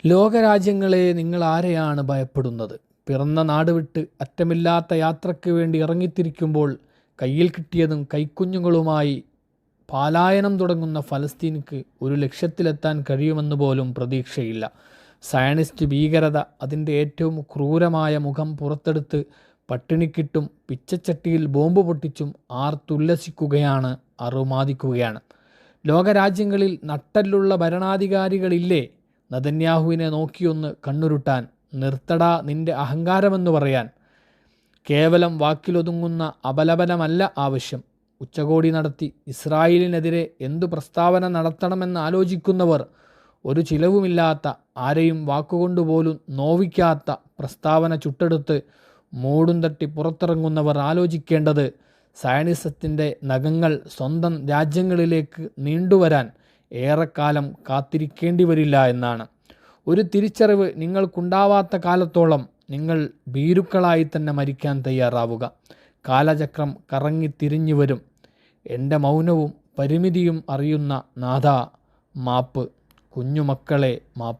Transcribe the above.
ലോകരാജ്യങ്ങളെ, നിങ്ങൾ ആരെയാണ് ഭയപ്പെടുന്നത്? പിറന്ന നാട് വിട്ട് അറ്റമില്ലാത്ത യാത്രയ്ക്ക് വേണ്ടി ഇറങ്ങിത്തിരിക്കുമ്പോൾ കയ്യിൽ കിട്ടിയതും കൈക്കുഞ്ഞുങ്ങളുമായി പലായനം തുടങ്ങുന്ന ഫലസ്തീനിക്ക് ഒരു ലക്ഷ്യത്തിലെത്താൻ കഴിയുമെന്ന് പോലും പ്രതീക്ഷയില്ല. സയനിസ്റ്റ് ഭീകരത അതിൻ്റെ ഏറ്റവും ക്രൂരമായ മുഖം പുറത്തെടുത്ത് പട്ടിണിക്കിട്ടും പിച്ചച്ചട്ടിയിൽ ബോംബ് പൊട്ടിച്ചും ആർത്തുല്ലസിക്കുകയാണ്, അറുമാദിക്കുകയാണ്. ലോകരാജ്യങ്ങളിൽ നട്ടെല്ലുള്ള ഭരണാധികാരികളില്ലേ നെതന്യാഹുവിനെ നോക്കിയൊന്ന് കണ്ണുരുട്ടാൻ, നിർത്തടാ നിന്റെ അഹങ്കാരമെന്ന് പറയാൻ? കേവലം വാക്കിലൊതുങ്ങുന്ന അപലപനമല്ല ആവശ്യം. ഉച്ചകോടി നടത്തി ഇസ്രായേലിനെതിരെ എന്തു പ്രസ്താവന നടത്തണമെന്ന് ആലോചിക്കുന്നവർ, ഒരു ചിലവുമില്ലാത്ത, ആരെയും വാക്കുകൊണ്ടുപോലും നോവിക്കാത്ത പ്രസ്താവന ചുട്ടെടുത്ത് മൂടും തട്ടി പുറത്തിറങ്ങുന്നവർ ആലോചിക്കേണ്ടത് സയനിസത്തിൻ്റെ നഖങ്ങൾ സ്വന്തം രാജ്യങ്ങളിലേക്ക് നീണ്ടുവരാൻ ഏറെക്കാലം കാത്തിരിക്കേണ്ടി വരില്ല എന്നാണ്. ഒരു തിരിച്ചറിവ് നിങ്ങൾക്കുണ്ടാവാത്ത കാലത്തോളം നിങ്ങൾ ഭീരുക്കളായി തന്നെ മരിക്കാൻ തയ്യാറാവുക. കാലചക്രം കറങ്ങിത്തിരിഞ്ഞു വരും. എൻ്റെ മൗനവും പരിമിതിയും അറിയുന്ന നാഥ മാപ്പ്, കുഞ്ഞുമക്കളെ മാപ്പ്.